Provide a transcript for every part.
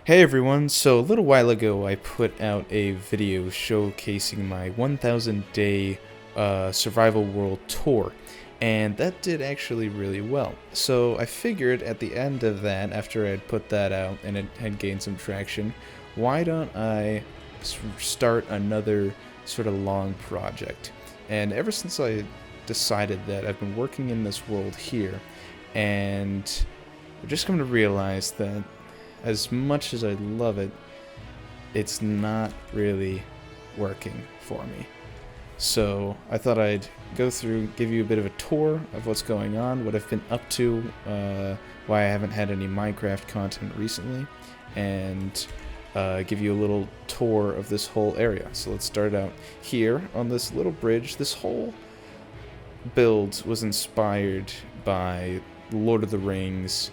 Hey everyone, so a little while ago I put out a video showcasing my 1000 day survival world tour, and that did actually really well. So I figured at the end of that, after I had put that out and it had gained some traction, why don't I start another sort of long project? And ever since I decided that, I've been working in this world here, and I've just come to realize that as much as I love it, it's not really working for me. So I thought I'd go through, give you a bit of a tour of what's going on, what I've been up to, why I haven't had any Minecraft content recently, and give you a little tour of this whole area. So let's start out here on this little bridge. This whole build was inspired by Lord of the Rings,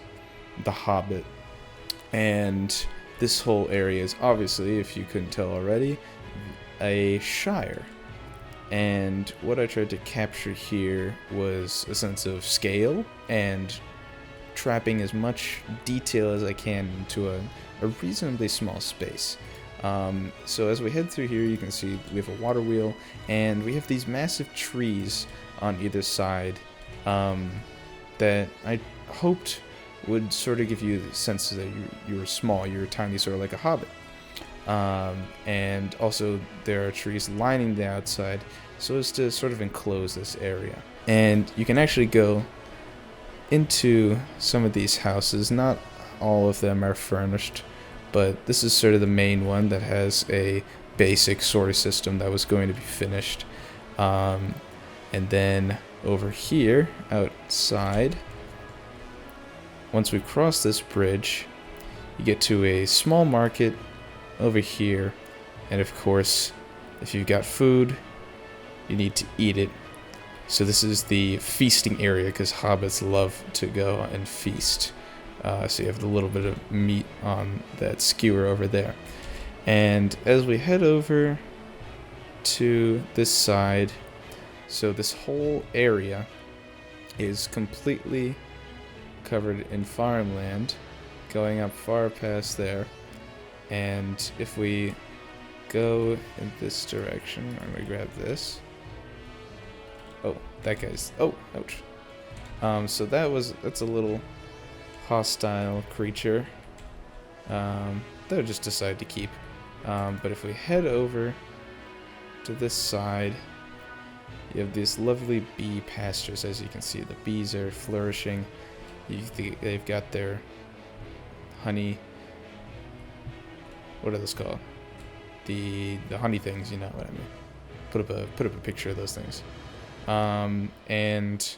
The Hobbit, and this whole area is obviously, if you couldn't tell already, a shire. And what I tried to capture here was a sense of scale and trapping as much detail as I can into a reasonably small space. So as we head through here, you can see we have a water wheel, and we have these massive trees on either side that I hoped would sort of give you the sense that you were small, you were tiny, sort of like a hobbit. And also there are trees lining the outside so as to sort of enclose this area. And you can actually go into some of these houses. Not all of them are furnished, but this is sort of the main one that has a basic sort of system that was going to be finished. And then over here, outside, once we cross this bridge, you get to a small market over here, and of course, if you've got food, you need to eat it. So this is the feasting area, because hobbits love to go and feast. So you have a little bit of meat on that skewer over there. And as we head over to this side, so this whole area is completely covered in farmland, going up far past there. And if we go in this direction, I'm gonna grab this. Oh, that guy's, oh, ouch. So that's a little hostile creature that I just decided to keep. But if we head over to this side, you have these lovely bee pastures. As you can see, the bees are flourishing. They've got their honey. What are those called? The honey things, you know what I mean. Put up a picture of those things. And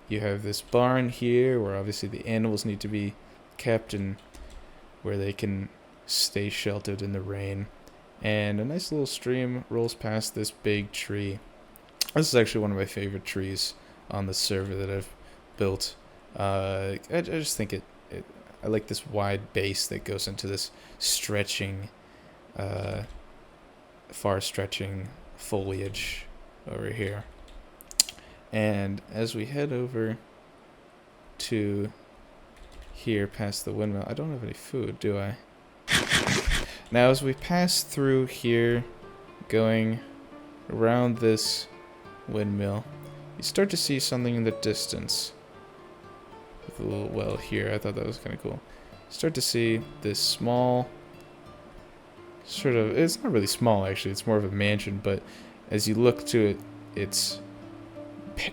you have this barn here where obviously the animals need to be kept and where they can stay sheltered in the rain. And a nice little stream rolls past this big tree. This is actually one of my favorite trees on the server that I've built. I just think I like this wide base that goes into this stretching, far stretching foliage over here. And as we head over to here past the windmill, I don't have any food, do I? Now as we pass through here, going around this windmill, you start to see something in the distance. With a little well here, I thought that was kind of cool. Start to see this small, sort of, it's not really small actually, it's more of a mansion, but as you look to it,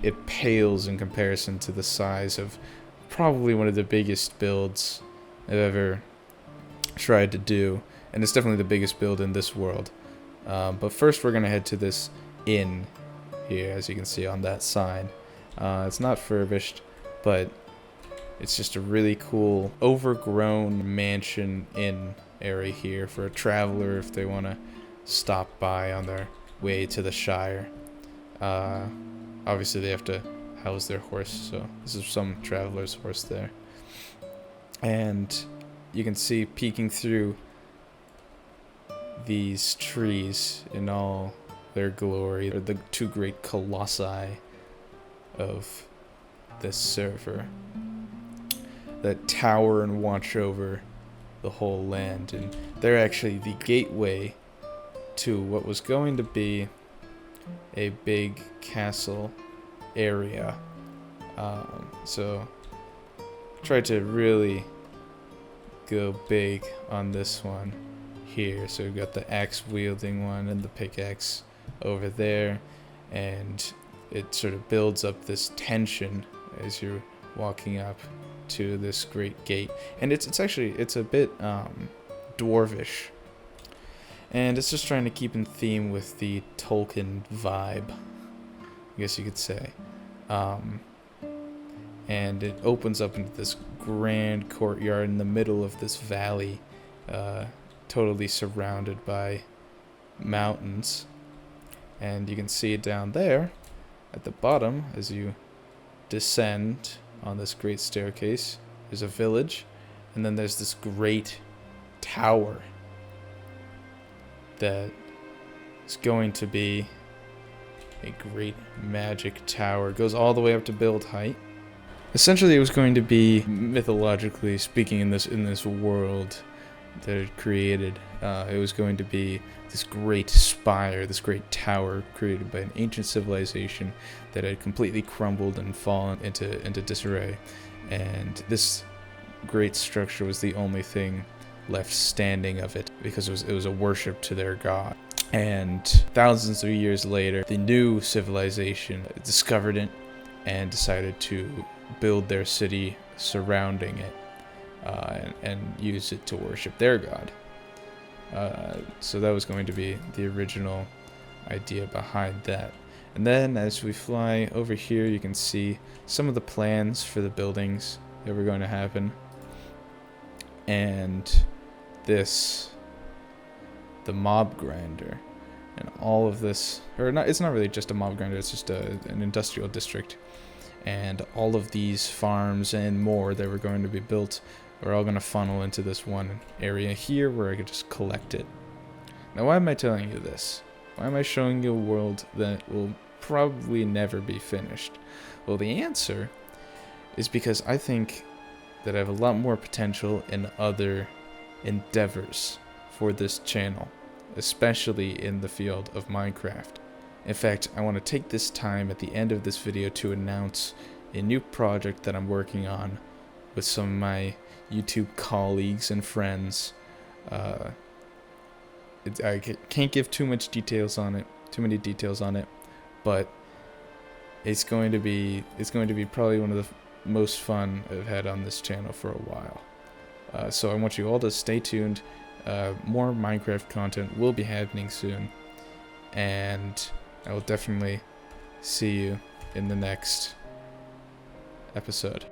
it pales in comparison to the size of probably one of the biggest builds I've ever tried to do, and it's definitely the biggest build in this world. But first we're gonna head to this inn here, as you can see on that side. It's not furbished, but it's just a really cool overgrown mansion inn area here for a traveler if they want to stop by on their way to the Shire. Obviously they have to house their horse, so this is some traveler's horse there. And you can see peeking through these trees in all their glory. They're the two great colossi of this server that tower and watch over the whole land, and they're actually the gateway to what was going to be a big castle area. So try to really go big on this one here. So we've got the axe wielding one and the pickaxe over there, and it sort of builds up this tension as you're walking up to this great gate. And it's a bit dwarvish, and it's just trying to keep in theme with the Tolkien vibe, I guess you could say. And it opens up into this grand courtyard in the middle of this valley, totally surrounded by mountains. And you can see it down there at the bottom as you descend on this great staircase. There's a village, and then there's this great tower that is going to be a great magic tower. It goes all the way up to build height. Essentially, it was going to be, mythologically speaking, in this world that it created, it was going to be this great spire, this great tower created by an ancient civilization that had completely crumbled and fallen into disarray. And this great structure was the only thing left standing of it, because it was a worship to their god. And thousands of years later, the new civilization discovered it and decided to build their city surrounding it, and use it to worship their god. So that was going to be the original idea behind that. And then as we fly over here, you can see some of the plans for the buildings that were going to happen. And the mob grinder, and all of this, or not, it's not really just a mob grinder, it's just an industrial district. And all of these farms and more that were going to be built are all going to funnel into this one area here where I could just collect it. Now, why am I telling you this? Why am I showing you a world that will probably never be finished? Well, the answer is because I think that I have a lot more potential in other endeavors for this channel, especially in the field of Minecraft. In fact, I want to take this time at the end of this video to announce a new project that I'm working on with some of my YouTube colleagues and friends. I can't give too many details on it, but it's going to be probably one of the most fun I've had on this channel for a while. So I want you all to stay tuned. More Minecraft content will be happening soon, and I will definitely see you in the next episode.